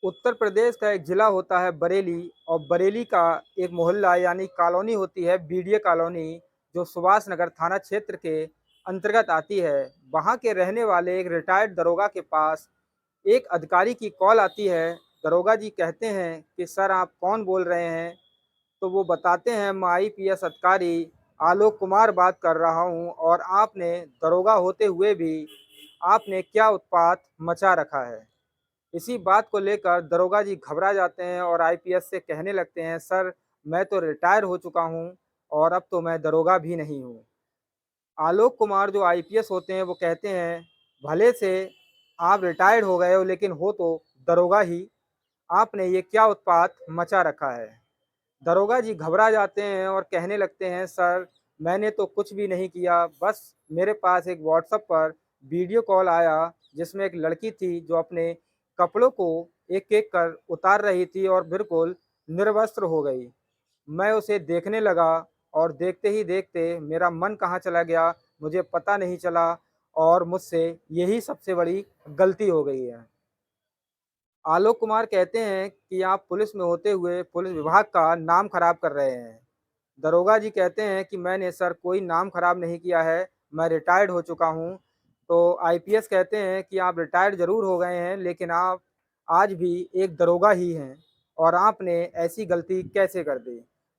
उत्तर प्रदेश का एक ज़िला होता है बरेली और बरेली का एक मोहल्ला यानी कॉलोनी होती है बीडीए कॉलोनी जो सुभाष नगर थाना क्षेत्र के अंतर्गत आती है। वहाँ के रहने वाले एक रिटायर्ड दरोगा के पास एक अधिकारी की कॉल आती है। दरोगा जी कहते हैं कि सर आप कौन बोल रहे हैं? तो वो बताते हैं मैं आईपीएस अधिकारी आलोक कुमार बात कर रहा हूँ और आपने दरोगा होते हुए भी आपने क्या उत्पात मचा रखा है। इसी बात को लेकर दरोगा जी घबरा जाते हैं और आईपीएस से कहने लगते हैं सर मैं तो रिटायर हो चुका हूँ और अब तो मैं दरोगा भी नहीं हूँ। आलोक कुमार जो आईपीएस होते हैं वो कहते हैं भले से आप रिटायर्ड हो गए हो लेकिन हो तो दरोगा ही, आपने ये क्या उत्पात मचा रखा है। दरोगा जी घबरा जाते हैं और कहने लगते हैं सर मैंने तो कुछ भी नहीं किया, बस मेरे पास एक व्हाट्सएप पर वीडियो कॉल आया जिसमें एक लड़की थी जो अपने कपड़ों को एक एक कर उतार रही थी और बिल्कुल निर्वस्त्र हो गई। मैं उसे देखने लगा और देखते ही देखते मेरा मन कहाँ चला गया मुझे पता नहीं चला और मुझसे यही सबसे बड़ी गलती हो गई है। आलोक कुमार कहते हैं कि आप पुलिस में होते हुए पुलिस विभाग का नाम खराब कर रहे हैं। दरोगा जी कहते हैं कि मैंने सर कोई नाम खराब नहीं किया है, मैं रिटायर्ड हो चुका हूँ। तो आईपीएस कहते हैं कि आप रिटायर्ड ज़रूर हो गए हैं लेकिन आप आज भी एक दरोगा ही हैं और आपने ऐसी गलती कैसे कर दी।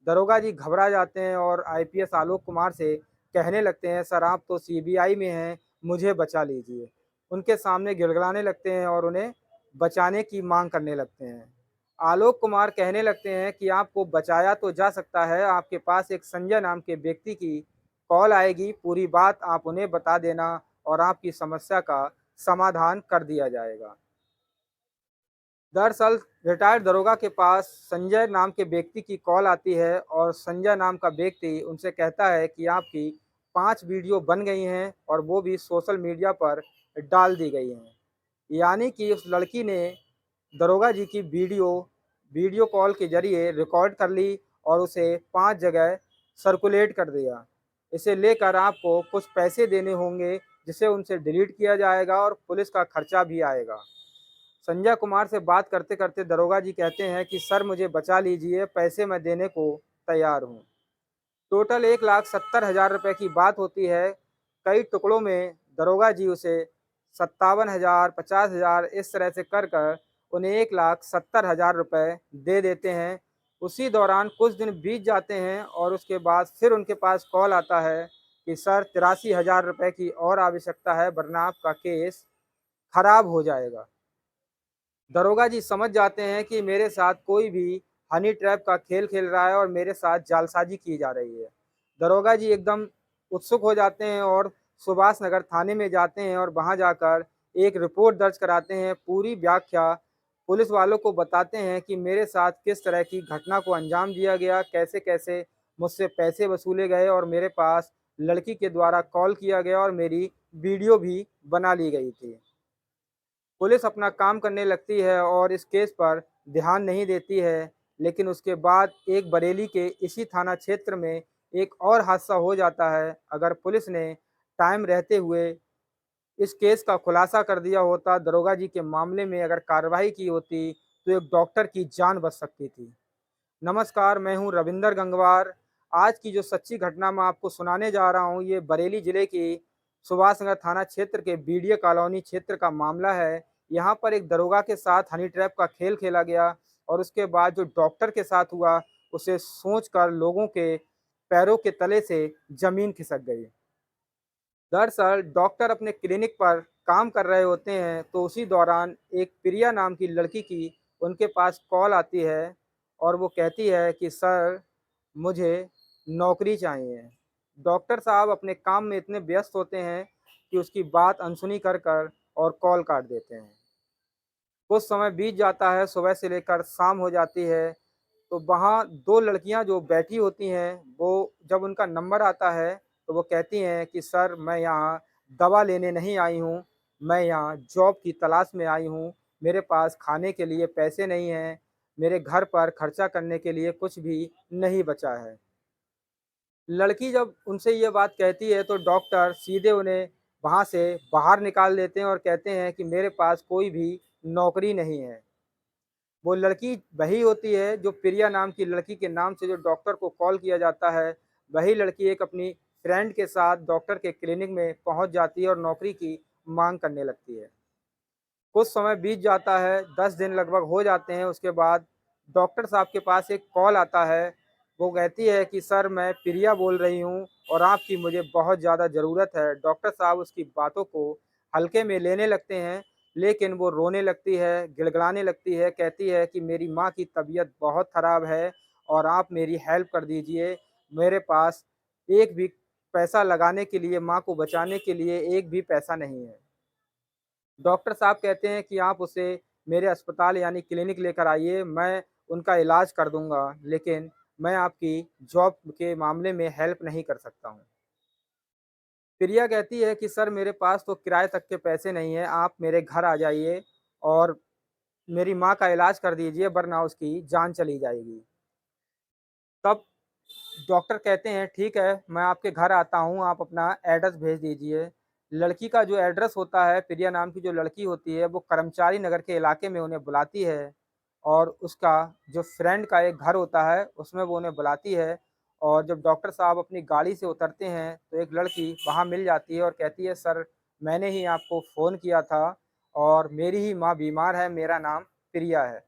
दरोगा जी घबरा जाते हैं और आईपीएस आलोक कुमार से कहने लगते हैं सर आप तो सीबीआई में हैं, मुझे बचा लीजिए। उनके सामने गिड़गिड़ाने लगते हैं और उन्हें बचाने की मांग करने लगते हैं। आलोक कुमार कहने लगते हैं कि आपको बचाया तो जा सकता है, आपके पास एक संजय नाम के व्यक्ति की कॉल आएगी, पूरी बात आप उन्हें बता देना और आपकी समस्या का समाधान कर दिया जाएगा। दरअसल रिटायर्ड दरोगा के पास संजय नाम के व्यक्ति की कॉल आती है और संजय नाम का व्यक्ति उनसे कहता है कि आपकी 5 वीडियो बन गई हैं और वो भी सोशल मीडिया पर डाल दी गई हैं। यानी कि उस लड़की ने दरोगा जी की वीडियो वीडियो कॉल के ज़रिए रिकॉर्ड कर ली और उसे 5 जगह सर्कुलेट कर दिया। इसे लेकर आपको कुछ पैसे देने होंगे जिसे उनसे डिलीट किया जाएगा और पुलिस का खर्चा भी आएगा। संजय कुमार से बात करते-करते दरोगा जी कहते हैं कि सर मुझे बचा लीजिए, पैसे मैं देने को तैयार हूँ। टोटल 1,70,000 रुपए की बात होती है। कई टुकड़ों में दरोगा जी उसे 57,000, 50,000 इस तरह से कर कर उन्हें 1,70,000 रुपए दे देते हैं। उसी दौरान कुछ दिन बीत जाते हैं और उसके बाद फिर उनके पास कॉल आता है कि सर 83,000 रुपए की और आवश्यकता है वरना आपका केस खराब हो जाएगा। दरोगा जी समझ जाते हैं कि मेरे साथ कोई भी हनी ट्रैप का खेल खेल रहा है और मेरे साथ जालसाजी की जा रही है। दरोगा जी एकदम उत्सुक हो जाते हैं और सुभाष नगर थाने में जाते हैं और वहाँ जाकर एक रिपोर्ट दर्ज कराते हैं। पूरी व्याख्या पुलिस वालों को बताते हैं कि मेरे साथ किस तरह की घटना को अंजाम दिया गया, कैसे-कैसे मुझसे पैसे वसूले गए और मेरे पास लड़की के द्वारा कॉल किया गया और मेरी वीडियो भी बना ली गई थी। पुलिस अपना काम करने लगती है और इस केस पर ध्यान नहीं देती है, लेकिन उसके बाद एक बरेली के इसी थाना क्षेत्र में एक और हादसा हो जाता है। अगर पुलिस ने टाइम रहते हुए इस केस का खुलासा कर दिया होता, दरोगा जी के मामले में अगर कार्रवाई की होती, तो एक डॉक्टर की जान बच सकती थी। नमस्कार, मैं हूँ रविंदर गंगवार। आज की जो सच्ची घटना मैं आपको सुनाने जा रहा हूँ, ये बरेली ज़िले की सुभाष नगर थाना क्षेत्र के बीडीए कॉलोनी क्षेत्र का मामला है। यहाँ पर एक दरोगा के साथ हनी ट्रैप का खेल खेला गया और उसके बाद जो डॉक्टर के साथ हुआ, उसे सोचकर लोगों के पैरों के तले से ज़मीन खिसक गई। दरअसल डॉक्टर अपने क्लिनिक पर काम कर रहे होते हैं, तो उसी दौरान एक प्रिया नाम की लड़की की उनके पास कॉल आती है और वो कहती है कि सर मुझे नौकरी चाहिए। डॉक्टर साहब अपने काम में इतने व्यस्त होते हैं कि उसकी बात अनसुनी कर कर और कॉल काट देते हैं। कुछ समय बीत जाता है, सुबह से लेकर शाम हो जाती है, तो वहाँ 2 लड़कियाँ जो बैठी होती हैं, वो जब उनका नंबर आता है, तो वो कहती हैं कि सर मैं यहाँ दवा लेने नहीं आई हूँ, मैं यहाँ जॉब की तलाश में आई हूँ। मेरे पास खाने के लिए पैसे नहीं हैं, मेरे घर पर खर्चा करने के लिए कुछ भी नहीं बचा है। लड़की जब उनसे ये बात कहती है, तो डॉक्टर सीधे उन्हें वहाँ से बाहर निकाल देते हैं और कहते हैं कि मेरे पास कोई भी नौकरी नहीं है। वो लड़की वही होती है जो प्रिया नाम की लड़की के नाम से जो डॉक्टर को कॉल किया जाता है, वही लड़की एक अपनी फ्रेंड के साथ डॉक्टर के क्लिनिक में पहुँच जाती है और नौकरी की माँग करने लगती है। कुछ समय बीत जाता है, 10 दिन लगभग हो जाते हैं, उसके बाद डॉक्टर साहब के पास एक कॉल आता है। वो कहती है कि सर मैं प्रिया बोल रही हूँ और आपकी मुझे बहुत ज़्यादा ज़रूरत है। डॉक्टर साहब उसकी बातों को हल्के में लेने लगते हैं, लेकिन वो रोने लगती है, गिड़गिड़ाने लगती है, कहती है कि मेरी माँ की तबीयत बहुत ख़राब है और आप मेरी हेल्प कर दीजिए। मेरे पास एक भी पैसा लगाने के लिए, माँ को बचाने के लिए एक भी पैसा नहीं है। डॉक्टर साहब कहते हैं कि आप उसे मेरे अस्पताल यानी क्लिनिक लेकर आइए, मैं उनका इलाज कर दूँगा, लेकिन मैं आपकी जॉब के मामले में हेल्प नहीं कर सकता हूँ। प्रिया कहती है कि सर मेरे पास तो किराए तक के पैसे नहीं हैं, आप मेरे घर आ जाइए और मेरी माँ का इलाज कर दीजिए वरना उसकी जान चली जाएगी। तब डॉक्टर कहते हैं ठीक है, मैं आपके घर आता हूँ, आप अपना एड्रेस भेज दीजिए। लड़की का जो एड्रेस होता है, प्रिया नाम की जो लड़की होती है, वो कर्मचारी नगर के इलाके में उन्हें बुलाती है और उसका जो फ्रेंड का एक घर होता है, उसमें वो उन्हें बुलाती है और जब डॉक्टर साहब अपनी गाड़ी से उतरते हैं, तो एक लड़की वहाँ मिल जाती है और कहती है, "सर, मैंने ही आपको फ़ोन किया था और मेरी ही माँ बीमार है, मेरा नाम प्रिया है।"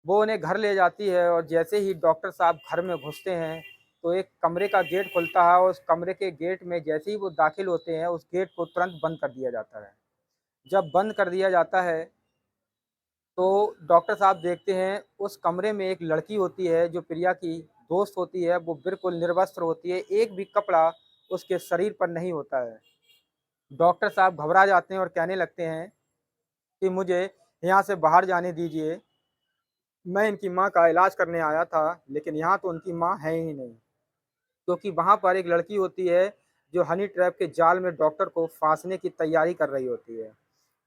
वो उन्हें घर ले जाती है और जैसे ही डॉक्टर साहब घर में घुसते हैं, तो एक कमरे का गेट खुलता है और उस कमरे के गेट में जैसे ही वो दाखिल होते हैं, उस गेट को तुरंत बंद कर दिया जाता है। जब बंद कर दिया जाता है, तो डॉक्टर साहब देखते हैं उस कमरे में एक लड़की होती है जो प्रिया की दोस्त होती है, वो बिल्कुल निर्वस्त्र होती है, एक भी कपड़ा उसके शरीर पर नहीं होता है। डॉक्टर साहब घबरा जाते हैं और कहने लगते हैं कि मुझे यहाँ से बाहर जाने दीजिए, मैं इनकी माँ का इलाज करने आया था, लेकिन यहाँ तो उनकी माँ है ही नहीं। क्योंकि वहाँ पर एक लड़की होती है, जो हनी ट्रैप के जाल में डॉक्टर को फाँसने की तैयारी कर रही होती है।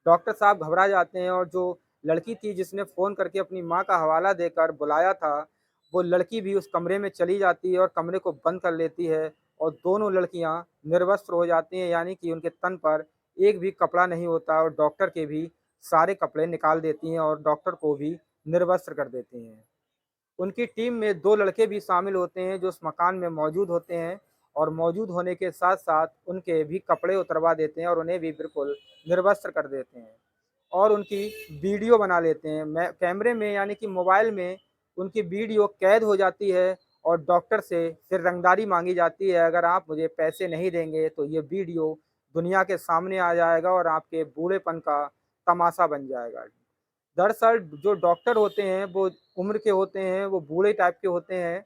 डॉक्टर साहब घबरा जाते हैं और जो लड़की थी जिसने फ़ोन करके अपनी माँ का हवाला देकर बुलाया था, वो लड़की भी उस कमरे में चली जाती है और कमरे को बंद कर लेती है और दोनों लड़कियाँ निर्वस्त्र हो जाती हैं, यानी कि उनके तन पर एक भी कपड़ा नहीं होता और डॉक्टर के भी सारे कपड़े निकाल देती हैं और डॉक्टर को भी निर्वस्त्र कर देती हैं। उनकी टीम में 2 लड़के भी शामिल होते हैं जो उस मकान में मौजूद होते हैं और मौजूद होने के साथ-साथ उनके भी कपड़े उतरवा देते हैं और उन्हें भी बिल्कुल निर्वस्त्र कर देते हैं और उनकी वीडियो बना लेते हैं। मैं कैमरे में यानी कि मोबाइल में उनकी वीडियो कैद हो जाती है और डॉक्टर से फिर रंगदारी माँगी जाती है, अगर आप मुझे पैसे नहीं देंगे तो ये वीडियो दुनिया के सामने आ जाएगा और आपके बूढ़ेपन का तमाशा बन जाएगा। दरअसल जो डॉक्टर होते हैं वो उम्र के होते हैं, वो बूढ़े टाइप के होते हैं,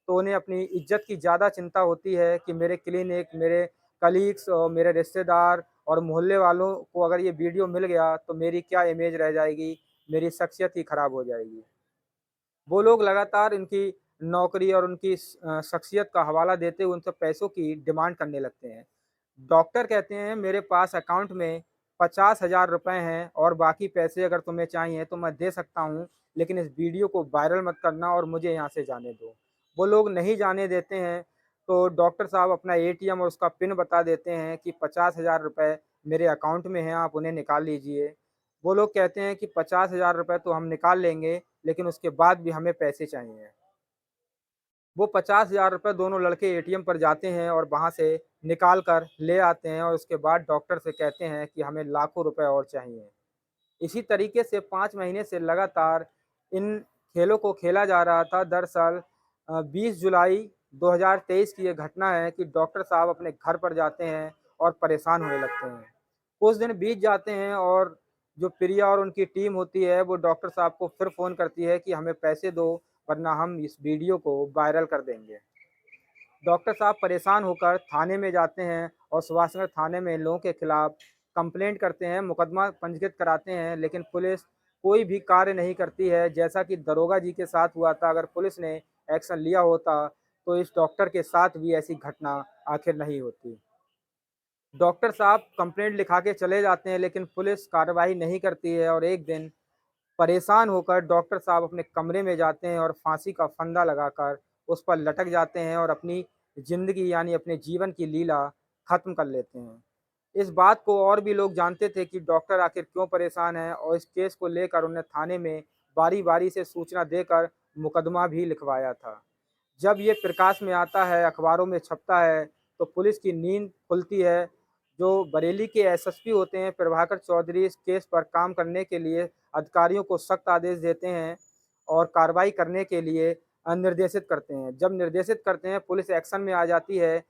तो उन्हें अपनी इज़्ज़त की ज़्यादा चिंता होती है कि मेरे क्लिनिक, मेरे कलीग्स और मेरे रिश्तेदार और मोहल्ले वालों को अगर ये वीडियो मिल गया तो मेरी क्या इमेज रह जाएगी, मेरी शख्सियत ही खराब हो जाएगी। वो लोग लगातार इनकी नौकरी और उनकी शख्सियत का हवाला देते हुए उनसे पैसों की डिमांड करने लगते हैं। डॉक्टर कहते हैं मेरे पास अकाउंट में 50,000 रुपए हैं और बाकी पैसे अगर तुम्हें चाहिए तो मैं दे सकता हूँ, लेकिन इस वीडियो को वायरल मत करना और मुझे यहाँ से जाने दो। वो लोग नहीं जाने देते हैं, तो डॉक्टर साहब अपना एटीएम और उसका पिन बता देते हैं कि 50,000 रुपए मेरे अकाउंट में हैं, आप उन्हें निकाल लीजिए। वो लोग कहते हैं कि 50,000 रुपए तो हम निकाल लेंगे, लेकिन उसके बाद भी हमें पैसे चाहिए। वो 50,000 रुपए दोनों लड़के एटीएम पर जाते हैं और वहाँ से निकाल कर ले आते हैं और उसके बाद डॉक्टर से कहते हैं कि हमें लाखों रुपए और चाहिए। इसी तरीके से 5 महीने से लगातार इन खेलों को खेला जा रहा था। दरअसल 20 जुलाई 2023 की ये घटना है कि डॉक्टर साहब अपने घर पर जाते हैं और परेशान होने लगते हैं। कुछ दिन बीत जाते हैं और जो प्रिया और उनकी टीम होती है, वो डॉक्टर साहब को फिर फ़ोन करती है कि हमें पैसे दो, वरना हम इस वीडियो को वायरल कर देंगे। डॉक्टर साहब परेशान होकर थाने में जाते हैं और सुभाष नगर थाने में इन लोगों के खिलाफ कंप्लेंट करते हैं, मुकदमा पंजीकृत कराते हैं, लेकिन पुलिस कोई भी कार्य नहीं करती है। जैसा कि दरोगा जी के साथ हुआ था, अगर पुलिस ने एक्शन लिया होता, तो इस डॉक्टर के साथ भी ऐसी घटना आखिर नहीं होती। डॉक्टर साहब कंप्लेंट लिखा के चले जाते हैं, लेकिन पुलिस कार्रवाई नहीं करती है और एक दिन परेशान होकर डॉक्टर साहब अपने कमरे में जाते हैं और फांसी का फंदा लगाकर उस पर लटक जाते हैं और अपनी ज़िंदगी यानी अपने जीवन की लीला ख़त्म कर लेते हैं। इस बात को और भी लोग जानते थे कि डॉक्टर आखिर क्यों परेशान हैं और इस केस को लेकर उन्हें थाने में बारी-बारी से सूचना देकर मुकदमा भी लिखवाया था। जब ये प्रकाश में आता है, अखबारों में छपता है, तो पुलिस की नींद खुलती है। जो बरेली के एसएसपी होते हैं, प्रभाकर चौधरी, इस केस पर काम करने के लिए अधिकारियों को सख्त आदेश देते हैं और कार्रवाई करने के लिए निर्देशित करते हैं। जब निर्देशित करते हैं, पुलिस एक्शन में आ जाती है।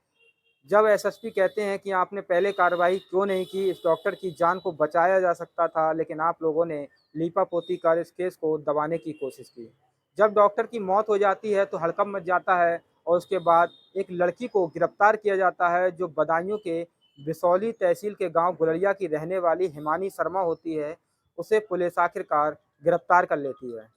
जब एसएसपी कहते हैं कि आपने पहले कार्रवाई क्यों नहीं की, इस डॉक्टर की जान को बचाया जा सकता था, लेकिन आप लोगों ने लीपापोती कर इस केस को दबाने की कोशिश की। जब डॉक्टर की मौत हो जाती है तो हड़कंप मच जाता है और उसके बाद एक लड़की को गिरफ्तार किया जाता है जो बदायूं के बिसौली तहसील के गांव गुलरिया की रहने वाली हिमानी शर्मा होती है। उसे पुलिस आखिरकार गिरफ्तार कर लेती है।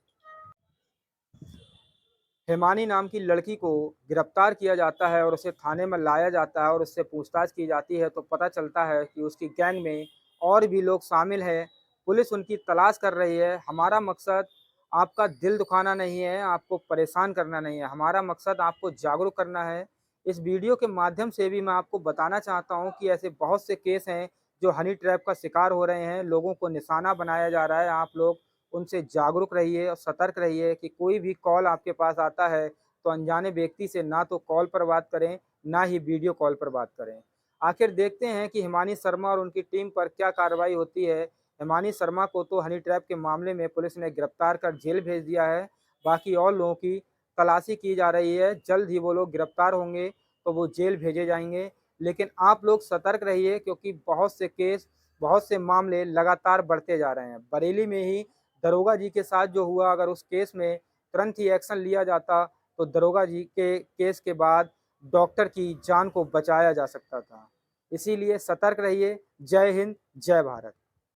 हिमानी नाम की लड़की को गिरफ्तार किया जाता है और उसे थाने में लाया जाता है और उससे पूछताछ की जाती है तो पता चलता है कि उसकी गैंग में और भी लोग शामिल हैं। पुलिस उनकी तलाश कर रही है। हमारा मकसद आपका दिल दुखाना नहीं है, आपको परेशान करना नहीं है, हमारा मकसद आपको जागरूक करना है। इस वीडियो के माध्यम से भी मैं आपको बताना चाहता हूँ कि ऐसे बहुत से केस हैं जो हनी ट्रैप का शिकार हो रहे हैं, लोगों को निशाना बनाया जा रहा है। आप लोग उनसे जागरूक रहिए और सतर्क रहिए कि कोई भी कॉल आपके पास आता है तो अनजाने व्यक्ति से ना तो कॉल पर बात करें, ना ही वीडियो कॉल पर बात करें। आखिर देखते हैं कि हिमानी शर्मा और उनकी टीम पर क्या कार्रवाई होती है। हिमानी शर्मा को तो हनी ट्रैप के मामले में पुलिस ने गिरफ्तार कर जेल भेज दिया है। बाकी और लोगों की तलाशी की जा रही है। जल्द ही वो लोग गिरफ्तार होंगे तो वो जेल भेजे जाएंगे। लेकिन आप लोग सतर्क रहिए क्योंकि बहुत से केस, बहुत से मामले लगातार बढ़ते जा रहे हैं। बरेली में ही दरोगा जी के साथ जो हुआ, अगर उस केस में तुरंत ही एक्शन लिया जाता तो दरोगा जी के केस के बाद डॉक्टर की जान को बचाया जा सकता था। इसीलिए सतर्क रहिए। जय हिंद, जय भारत।